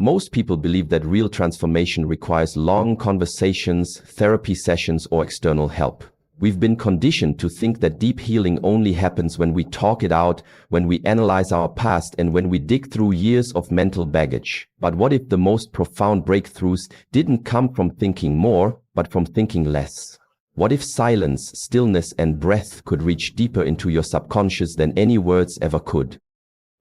Most people believe that real transformation requires long conversations, therapy sessions, or external help. We've been conditioned to think that deep healing only happens when we talk it out, when we analyze our past, and when we dig through years of mental baggage. But what if the most profound breakthroughs didn't come from thinking more, but from thinking less? What if silence, stillness, and breath could reach deeper into your subconscious than any words ever could?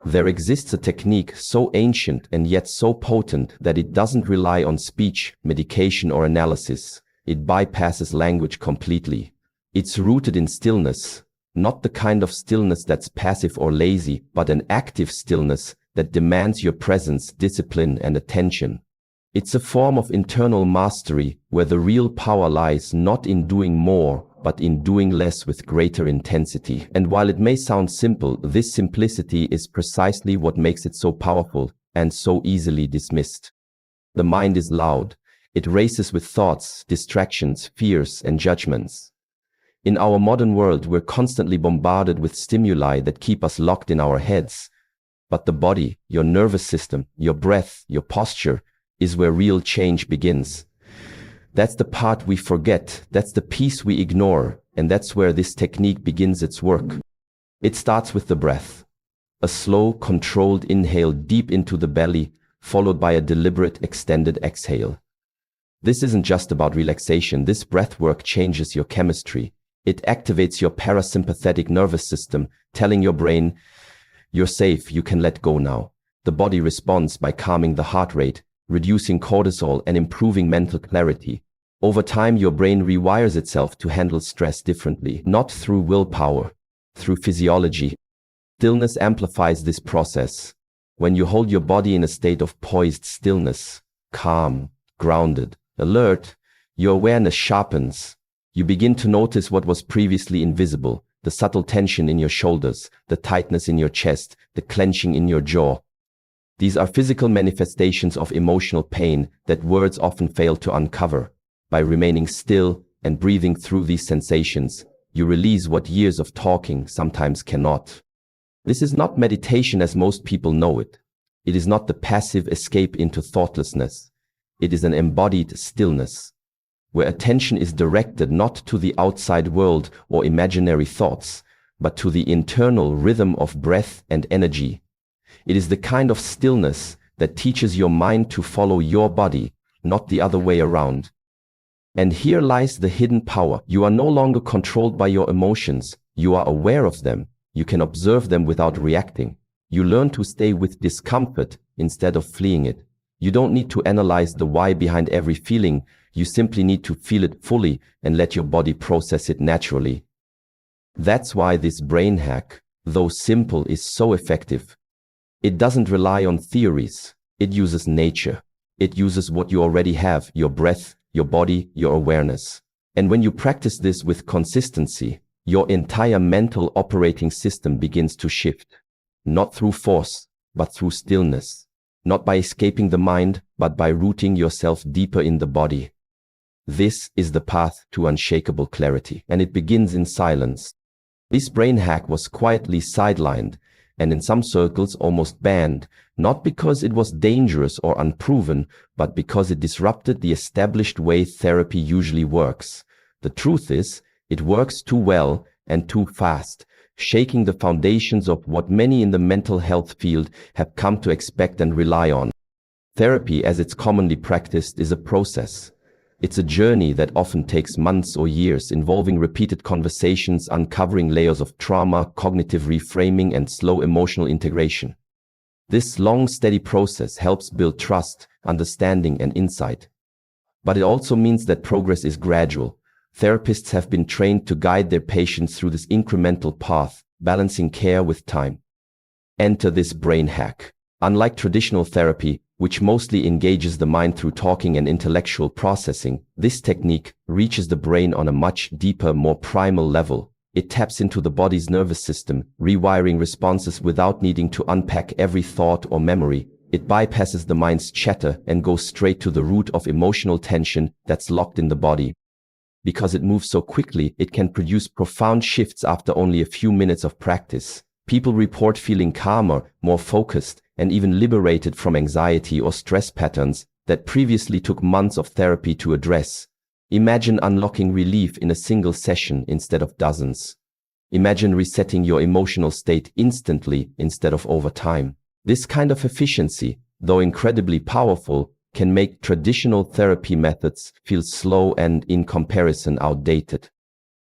There exists a technique so ancient and yet so potent that it doesn't rely on speech, medication, or analysis. It bypasses language completely. It's rooted in stillness, not the kind of stillness that's passive or lazy, but an active stillness that demands your presence, discipline, and attention. It's a form of internal mastery where the real power lies not in doing more, but in doing less with greater intensity. And while it may sound simple, this simplicity is precisely what makes it so powerful and so easily dismissed. The mind is loud. It races with thoughts, distractions, fears, and judgments. In our modern world, we're constantly bombarded with stimuli that keep us locked in our heads. But the body, your nervous system, your breath, your posture, is where real change begins. That's the part we forget, that's the piece we ignore, and that's where this technique begins its work. It starts with the breath. A slow, controlled inhale deep into the belly, followed by a deliberate, extended exhale. This isn't just about relaxation. This breath work changes your chemistry. It activates your parasympathetic nervous system, telling your brain, "You're safe, you can let go now." The body responds by calming the heart rate, reducing cortisol, and improving mental clarity. Over time, your brain rewires itself to handle stress differently, not through willpower, through physiology. Stillness amplifies this process. When you hold your body in a state of poised stillness, calm, grounded, alert, your awareness sharpens. You begin to notice what was previously invisible, the subtle tension in your shoulders, the tightness in your chest, the clenching in your jaw. These are physical manifestations of emotional pain that words often fail to uncover. By remaining still and breathing through these sensations, you release what years of talking sometimes cannot. This is not meditation as most people know it. It is not the passive escape into thoughtlessness. It is an embodied stillness, where attention is directed not to the outside world or imaginary thoughts, but to the internal rhythm of breath and energy. It is the kind of stillness that teaches your mind to follow your body, not the other way around. And here lies the hidden power. You are no longer controlled by your emotions. You are aware of them. You can observe them without reacting. You learn to stay with discomfort instead of fleeing it. You don't need to analyze the why behind every feeling. You simply need to feel it fully and let your body process it naturally. That's why this brain hack, though simple, is so effective. It doesn't rely on theories. It uses nature. It uses what you already have, your breath, your body, your awareness. And when you practice this with consistency, your entire mental operating system begins to shift. Not through force, but through stillness. Not by escaping the mind, but by rooting yourself deeper in the body. This is the path to unshakable clarity, and it begins in silence. This brain hack was quietly sidelined, and in some circles almost banned, not because it was dangerous or unproven, but because it disrupted the established way therapy usually works. The truth is, it works too well and too fast, shaking the foundations of what many in the mental health field have come to expect and rely on. Therapy, as it's commonly practiced, is a process. It's a journey that often takes months or years, involving repeated conversations, uncovering layers of trauma, cognitive reframing, and slow emotional integration. This long, steady process helps build trust, understanding, and insight. But it also means that progress is gradual. Therapists have been trained to guide their patients through this incremental path, balancing care with time. Enter this brain hack. Unlike traditional therapy, which mostly engages the mind through talking and intellectual processing, this technique reaches the brain on a much deeper, more primal level. It taps into the body's nervous system, rewiring responses without needing to unpack every thought or memory. It bypasses the mind's chatter and goes straight to the root of emotional tension that's locked in the body. Because it moves so quickly, it can produce profound shifts after only a few minutes of practice. People report feeling calmer, more focused, and even liberated from anxiety or stress patterns that previously took months of therapy to address. Imagine unlocking relief in a single session instead of dozens. Imagine resetting your emotional state instantly instead of over time. This kind of efficiency, though incredibly powerful, can make traditional therapy methods feel slow and, in comparison, outdated.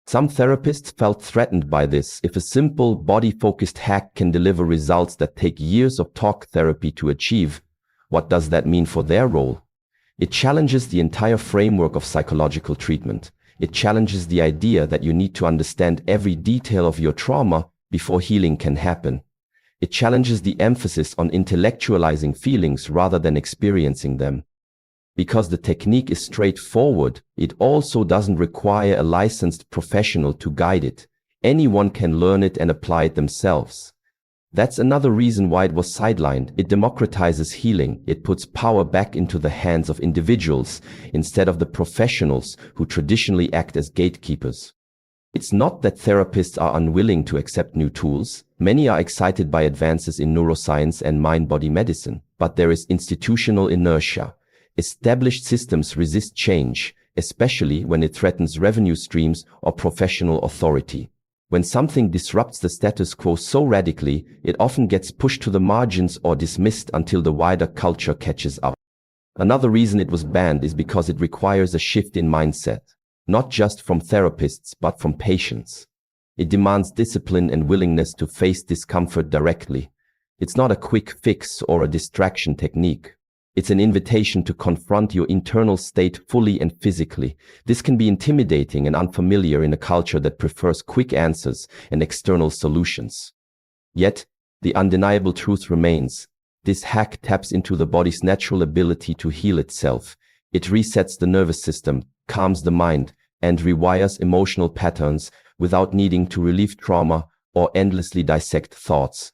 Some therapists felt threatened by this. If a simple, body-focused hack can deliver results that take years of talk therapy to achieve, what does that mean for their role? It challenges the entire framework of psychological treatment. It challenges the idea that you need to understand every detail of your trauma before healing can happen. It challenges the emphasis on intellectualizing feelings rather than experiencing them. Because the technique is straightforward, it also doesn't require a licensed professional to guide it. Anyone can learn it and apply it themselves. That's another reason why it was sidelined. It democratizes healing. It puts power back into the hands of individuals instead of the professionals who traditionally act as gatekeepers. It's not that therapists are unwilling to accept new tools. Many are excited by advances in neuroscience and mind-body medicine, but there is institutional inertia. Established systems resist change, especially when it threatens revenue streams or professional authority. When something disrupts the status quo so radically, it often gets pushed to the margins or dismissed until the wider culture catches up. Another reason it was banned is because it requires a shift in mindset, not just from therapists but from patients. It demands discipline and willingness to face discomfort directly. It's not a quick fix or a distraction technique. It's an invitation to confront your internal state fully and physically. This can be intimidating and unfamiliar in a culture that prefers quick answers and external solutions. Yet, the undeniable truth remains. This hack taps into the body's natural ability to heal itself. It resets the nervous system, calms the mind, and rewires emotional patterns without needing to relieve trauma or endlessly dissect thoughts.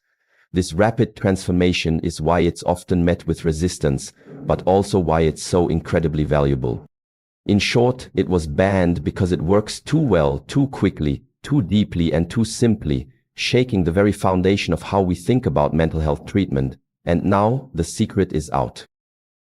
This rapid transformation is why it's often met with resistance, but also why it's so incredibly valuable. In short, it was banned because it works too well, too quickly, too deeply, and too simply, shaking the very foundation of how we think about mental health treatment. And now, the secret is out.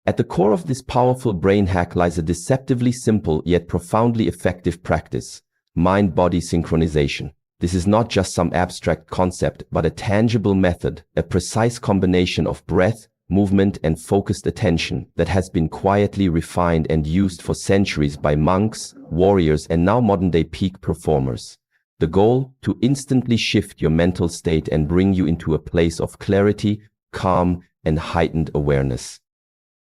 At the core of this powerful brain hack lies a deceptively simple yet profoundly effective practice: mind-body synchronization. This is not just some abstract concept, but a tangible method, a precise combination of breath, movement, and focused attention that has been quietly refined and used for centuries by monks, warriors, and now modern-day peak performers. The goal? To instantly shift your mental state and bring you into a place of clarity, calm, and heightened awareness.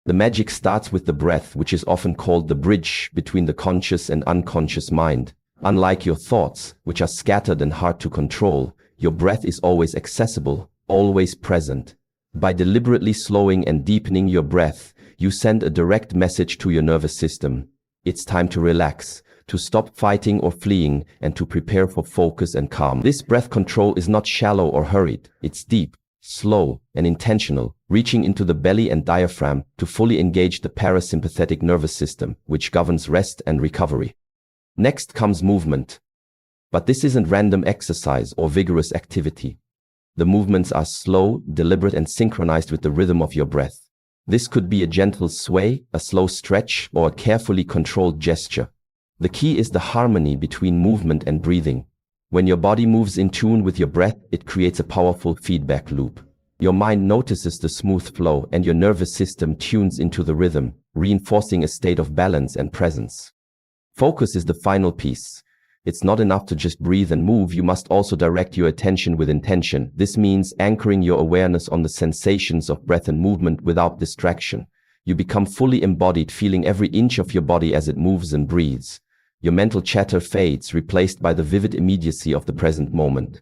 The magic starts with the breath, which is often called the bridge between the conscious and unconscious mind. Unlike your thoughts, which are scattered and hard to control, your breath is always accessible, always present. By deliberately slowing and deepening your breath, you send a direct message to your nervous system. It's time to relax, to stop fighting or fleeing, and to prepare for focus and calm. This breath control is not shallow or hurried. It's deep, slow, and intentional, reaching into the belly and diaphragm to fully engage the parasympathetic nervous system, which governs rest and recovery. Next comes movement. But this isn't random exercise or vigorous activity. The movements are slow, deliberate, and synchronized with the rhythm of your breath. This could be a gentle sway, a slow stretch, or a carefully controlled gesture. The key is the harmony between movement and breathing. When your body moves in tune with your breath, it creates a powerful feedback loop. Your mind notices the smooth flow, and your nervous system tunes into the rhythm, reinforcing a state of balance and presence. Focus is the final piece. It's not enough to just breathe and move. You must also direct your attention with intention. This means anchoring your awareness on the sensations of breath and movement without distraction. You become fully embodied, feeling every inch of your body as it moves and breathes. Your mental chatter fades, replaced by the vivid immediacy of the present moment.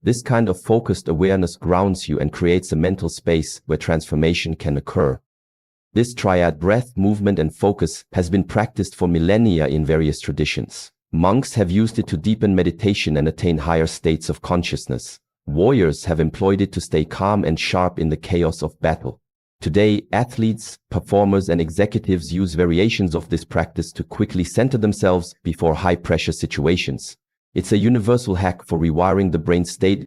This kind of focused awareness grounds you and creates a mental space where transformation can occur. This triad, breath, movement, and focus, has been practiced for millennia in various traditions. Monks have used it to deepen meditation and attain higher states of consciousness. Warriors have employed it to stay calm and sharp in the chaos of battle. Today, athletes, performers, and executives use variations of this practice to quickly center themselves before high-pressure situations. It's a universal hack for rewiring the brain state.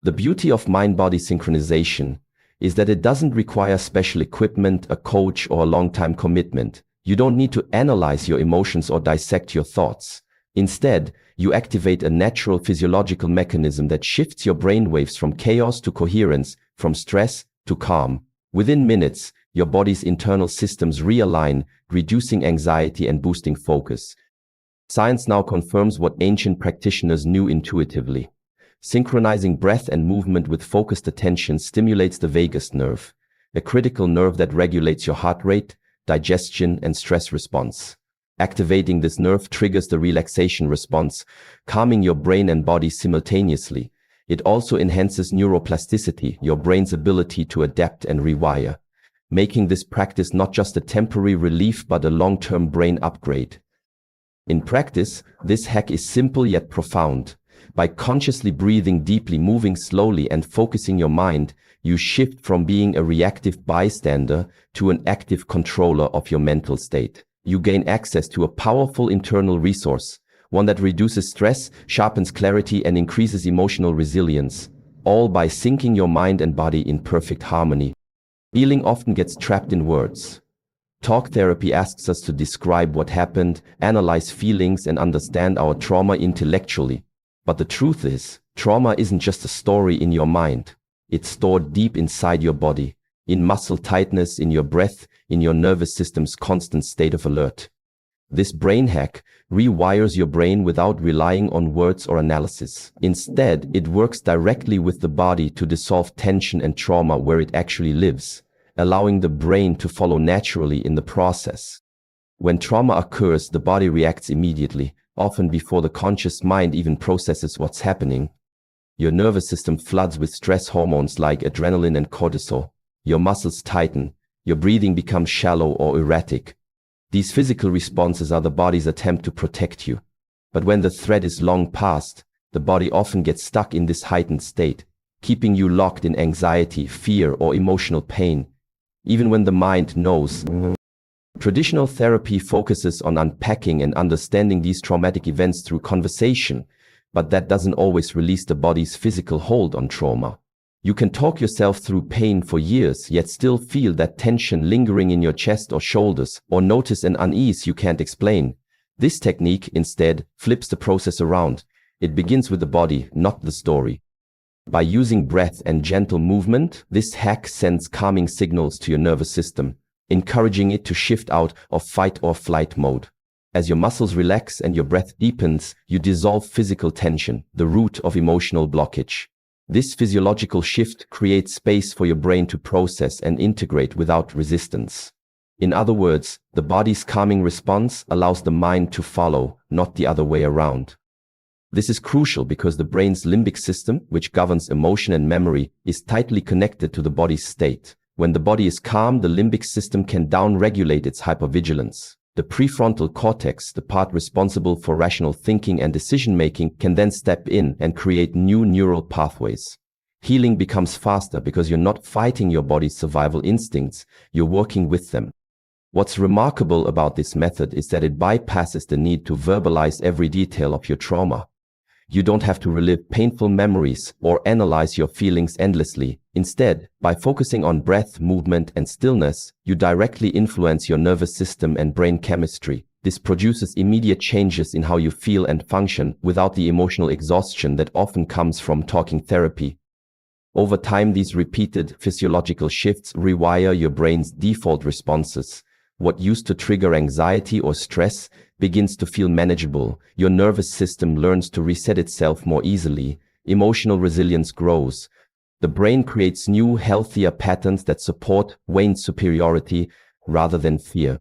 The beauty of mind-body synchronization is that it doesn't require special equipment, a coach, or a long-time commitment. You don't need to analyze your emotions or dissect your thoughts. Instead, you activate a natural physiological mechanism that shifts your brainwaves from chaos to coherence, from stress to calm. Within minutes, your body's internal systems realign, reducing anxiety and boosting focus. Science now confirms what ancient practitioners knew intuitively. Synchronizing breath and movement with focused attention stimulates the vagus nerve, a critical nerve that regulates your heart rate, digestion, and stress response. Activating this nerve triggers the relaxation response, calming your brain and body simultaneously. It also enhances neuroplasticity, your brain's ability to adapt and rewire, making this practice not just a temporary relief but a long-term brain upgrade. In practice, this hack is simple yet profound. By consciously breathing deeply, moving slowly, and focusing your mind, you shift from being a reactive bystander to an active controller of your mental state. You gain access to a powerful internal resource, one that reduces stress, sharpens clarity, and increases emotional resilience, all by syncing your mind and body in perfect harmony. Healing often gets trapped in words. Talk therapy asks us to describe what happened, analyze feelings, and understand our trauma intellectually. But the truth is, trauma isn't just a story in your mind. It's stored deep inside your body, in muscle tightness, in your breath, in your nervous system's constant state of alert. This brain hack rewires your brain without relying on words or analysis. Instead, it works directly with the body to dissolve tension and trauma where it actually lives, allowing the brain to follow naturally in the process. When trauma occurs, the body reacts immediately, often before the conscious mind even processes what's happening. Your nervous system floods with stress hormones like adrenaline and cortisol. Your muscles tighten. Your breathing becomes shallow or erratic. These physical responses are the body's attempt to protect you. But when the threat is long past, the body often gets stuck in this heightened state, keeping you locked in anxiety, fear, or emotional pain, even when the mind knows. Traditional therapy focuses on unpacking and understanding these traumatic events through conversation, but that doesn't always release the body's physical hold on trauma. You can talk yourself through pain for years, yet still feel that tension lingering in your chest or shoulders, or notice an unease you can't explain. This technique, instead, flips the process around. It begins with the body, not the story. By using breath and gentle movement, this hack sends calming signals to your nervous system, encouraging it to shift out of fight or flight mode. As your muscles relax and your breath deepens, you dissolve physical tension, the root of emotional blockage. This physiological shift creates space for your brain to process and integrate without resistance. In other words, the body's calming response allows the mind to follow, not the other way around. This is crucial because the brain's limbic system, which governs emotion and memory, is tightly connected to the body's state. When the body is calm, the limbic system can down-regulate its hypervigilance. The prefrontal cortex, the part responsible for rational thinking and decision-making, can then step in and create new neural pathways. Healing becomes faster because you're not fighting your body's survival instincts, you're working with them. What's remarkable about this method is that it bypasses the need to verbalize every detail of your trauma. You don't have to relive painful memories or analyze your feelings endlessly. Instead, by focusing on breath, movement, and stillness, you directly influence your nervous system and brain chemistry. This produces immediate changes in how you feel and function without the emotional exhaustion that often comes from talking therapy. Over time, these repeated physiological shifts rewire your brain's default responses. What used to trigger anxiety or stress begins to feel manageable. Your nervous system learns to reset itself more easily. Emotional resilience grows. The brain creates new, healthier patterns that support Wayne's superiority rather than fear.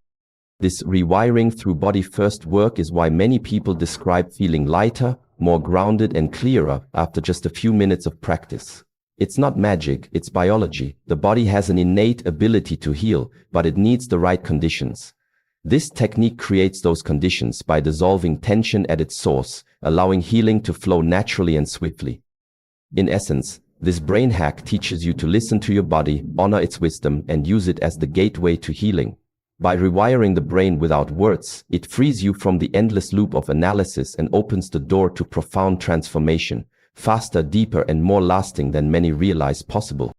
This rewiring through body-first work is why many people describe feeling lighter, more grounded, and clearer after just a few minutes of practice. It's not magic, it's biology. The body has an innate ability to heal, but it needs the right conditions. This technique creates those conditions by dissolving tension at its source, allowing healing to flow naturally and swiftly. In essence, this brain hack teaches you to listen to your body, honor its wisdom, and use it as the gateway to healing. By rewiring the brain without words, it frees you from the endless loop of analysis and opens the door to profound transformation, faster, deeper, and more lasting than many realize possible.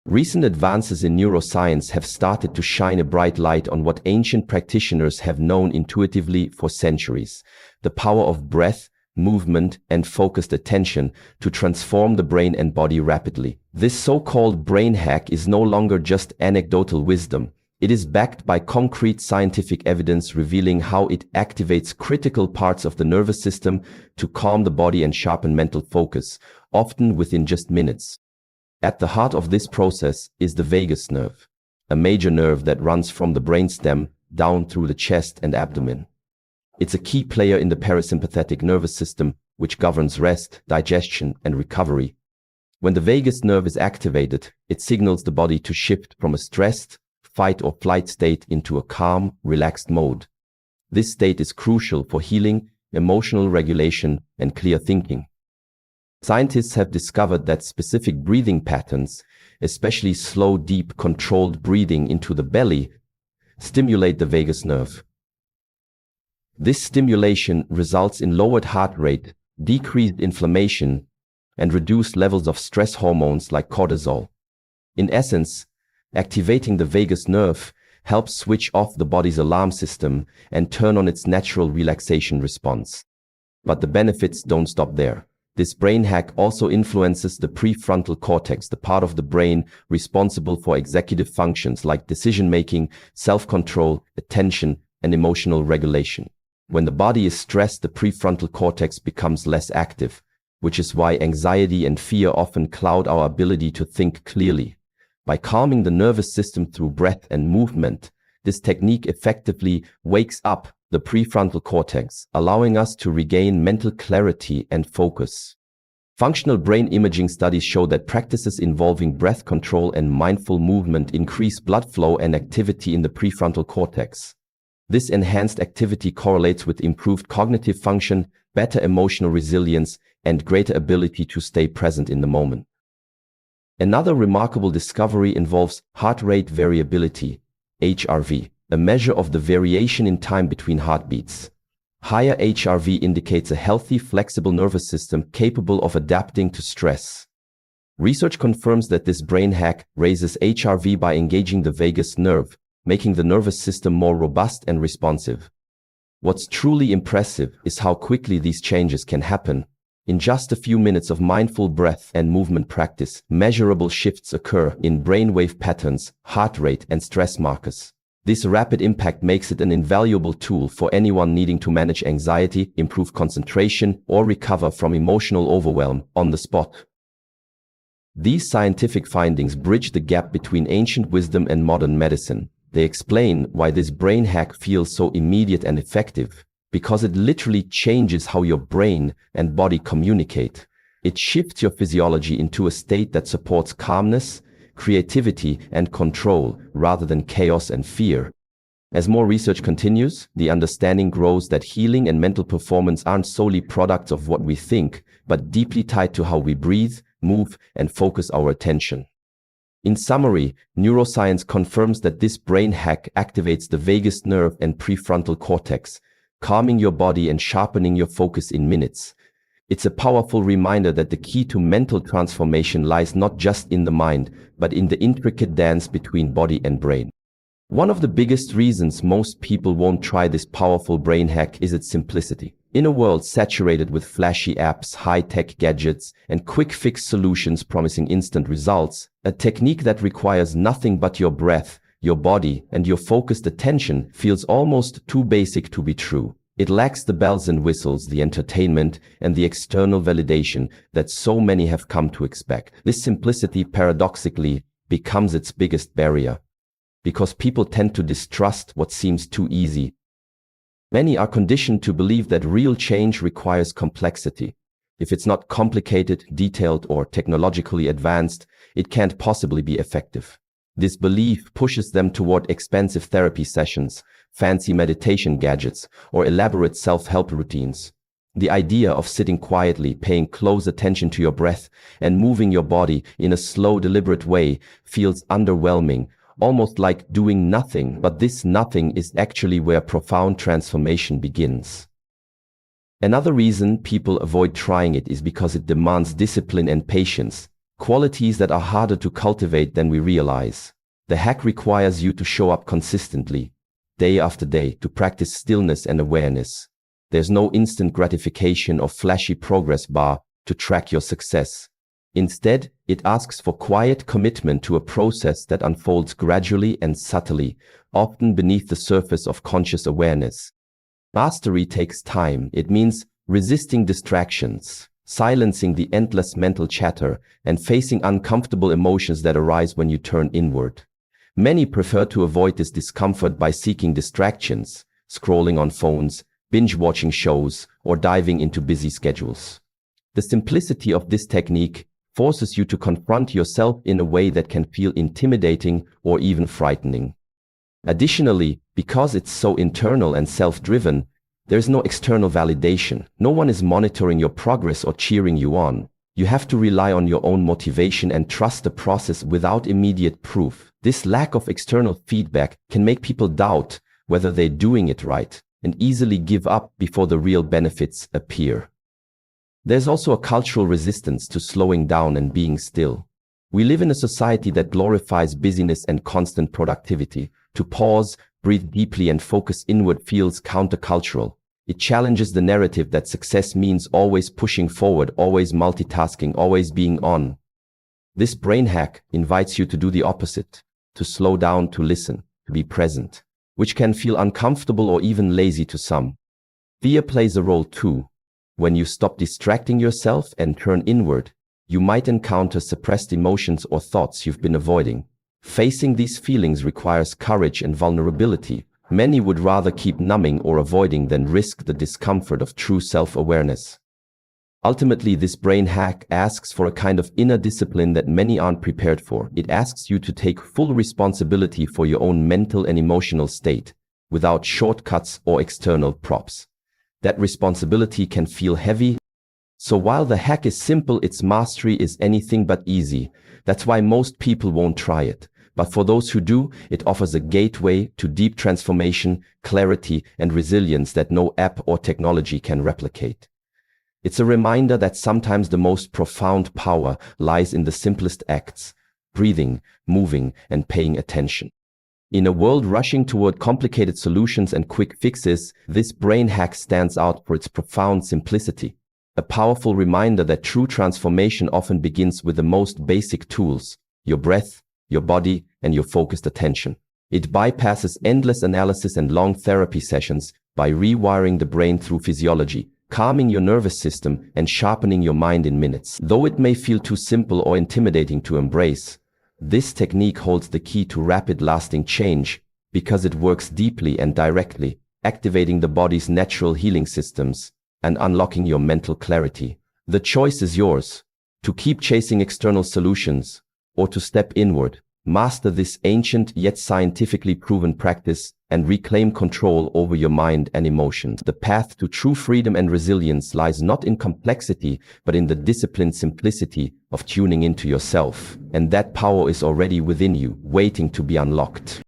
Recent advances in neuroscience have started to shine a bright light on what ancient practitioners have known intuitively for centuries: the power of breath, movement, and focused attention to transform the brain and body rapidly. This so-called brain hack is no longer just anecdotal wisdom. It is backed by concrete scientific evidence revealing how it activates critical parts of the nervous system to calm the body and sharpen mental focus, often within just minutes. At the heart of this process is the vagus nerve, a major nerve that runs from the brainstem down through the chest and abdomen. It's a key player in the parasympathetic nervous system, which governs rest, digestion, and recovery. When the vagus nerve is activated, it signals the body to shift from a stressed, fight or flight state into a calm, relaxed mode. This state is crucial for healing, emotional regulation, and clear thinking. Scientists have discovered that specific breathing patterns, especially slow, deep, controlled breathing into the belly, stimulate the vagus nerve. This stimulation results in lowered heart rate, decreased inflammation, and reduced levels of stress hormones like cortisol. In essence, activating the vagus nerve helps switch off the body's alarm system and turn on its natural relaxation response. But the benefits don't stop there. This brain hack also influences the prefrontal cortex, the part of the brain responsible for executive functions like decision-making, self-control, attention, and emotional regulation. When the body is stressed, the prefrontal cortex becomes less active, which is why anxiety and fear often cloud our ability to think clearly. By calming the nervous system through breath and movement, this technique effectively wakes up the prefrontal cortex, allowing us to regain mental clarity and focus. Functional brain imaging studies show that practices involving breath control and mindful movement increase blood flow and activity in the prefrontal cortex. This enhanced activity correlates with improved cognitive function, better emotional resilience, and greater ability to stay present in the moment. Another remarkable discovery involves heart rate variability, HRV, a measure of the variation in time between heartbeats. Higher HRV indicates a healthy, flexible nervous system capable of adapting to stress. Research confirms that this brain hack raises HRV by engaging the vagus nerve, making the nervous system more robust and responsive. What's truly impressive is how quickly these changes can happen. In just a few minutes of mindful breath and movement practice, measurable shifts occur in brainwave patterns, heart rate, and stress markers. This rapid impact makes it an invaluable tool for anyone needing to manage anxiety, improve concentration, or recover from emotional overwhelm on the spot. These scientific findings bridge the gap between ancient wisdom and modern medicine. They explain why this brain hack feels so immediate and effective, because it literally changes how your brain and body communicate. It shifts your physiology into a state that supports calmness, creativity, and control rather than chaos and fear. As more research continues, the understanding grows that healing and mental performance aren't solely products of what we think, but deeply tied to how we breathe, move, and focus our attention. In summary, neuroscience confirms that this brain hack activates the vagus nerve and prefrontal cortex, calming your body and sharpening your focus in minutes. It's a powerful reminder that the key to mental transformation lies not just in the mind, but in the intricate dance between body and brain. One of the biggest reasons most people won't try this powerful brain hack is its simplicity. In a world saturated with flashy apps, high-tech gadgets, and quick-fix solutions promising instant results, a technique that requires nothing but your breath, your body, and your focused attention feels almost too basic to be true. It lacks the bells and whistles, the entertainment, and the external validation that so many have come to expect. This simplicity paradoxically becomes its biggest barrier, because people tend to distrust what seems too easy. Many are conditioned to believe that real change requires complexity. If it's not complicated, detailed, or technologically advanced, it can't possibly be effective. This belief pushes them toward expensive therapy sessions, fancy meditation gadgets, or elaborate self-help routines. The idea of sitting quietly, paying close attention to your breath, and moving your body in a slow, deliberate way feels underwhelming, almost like doing nothing, but this nothing is actually where profound transformation begins. Another reason people avoid trying it is because it demands discipline and patience. qualities that are harder to cultivate than we realize. The hack requires you to show up consistently, day after day, to practice stillness and awareness. There's no instant gratification or flashy progress bar to track your success. Instead, it asks for quiet commitment to a process that unfolds gradually and subtly, often beneath the surface of conscious awareness. Mastery takes time. It means resisting distractions, silencing the endless mental chatter, and facing uncomfortable emotions that arise when you turn inward. Many prefer to avoid this discomfort by seeking distractions, scrolling on phones, binge-watching shows, or diving into busy schedules. The simplicity of this technique forces you to confront yourself in a way that can feel intimidating or even frightening. Additionally, because it's so internal and self-driven, there's no external validation. No one is monitoring your progress or cheering you on. You have to rely on your own motivation and trust the process without immediate proof. This lack of external feedback can make people doubt whether they're doing it right and easily give up before the real benefits appear. There's also a cultural resistance to slowing down and being still. We live in a society that glorifies busyness and constant productivity. To pause, breathe deeply, and focus inward feels countercultural. It challenges the narrative that success means always pushing forward, always multitasking, always being on. This brain hack invites you to do the opposite, to slow down, to listen, to be present, which can feel uncomfortable or even lazy to some. Fear plays a role too. When you stop distracting yourself and turn inward, you might encounter suppressed emotions or thoughts you've been avoiding. Facing these feelings requires courage and vulnerability. Many would rather keep numbing or avoiding than risk the discomfort of true self-awareness. Ultimately, this brain hack asks for a kind of inner discipline that many aren't prepared for. It asks you to take full responsibility for your own mental and emotional state, without shortcuts or external props. That responsibility can feel heavy. So while the hack is simple, its mastery is anything but easy. That's why most people won't try it. But for those who do, it offers a gateway to deep transformation, clarity, and resilience that no app or technology can replicate. It's a reminder that sometimes the most profound power lies in the simplest acts: breathing, moving, and paying attention. In a world rushing toward complicated solutions and quick fixes, this brain hack stands out for its profound simplicity. A powerful reminder that true transformation often begins with the most basic tools: your breath, your body, and your focused attention. It bypasses endless analysis and long therapy sessions by rewiring the brain through physiology, calming your nervous system, and sharpening your mind in minutes. Though it may feel too simple or intimidating to embrace, this technique holds the key to rapid, lasting change because it works deeply and directly, activating the body's natural healing systems and unlocking your mental clarity. The choice is yours: to keep chasing external solutions or to step inward, master this ancient yet scientifically proven practice, and reclaim control over your mind and emotions. The path to true freedom and resilience lies not in complexity, but in the disciplined simplicity of tuning into yourself. And that power is already within you, waiting to be unlocked.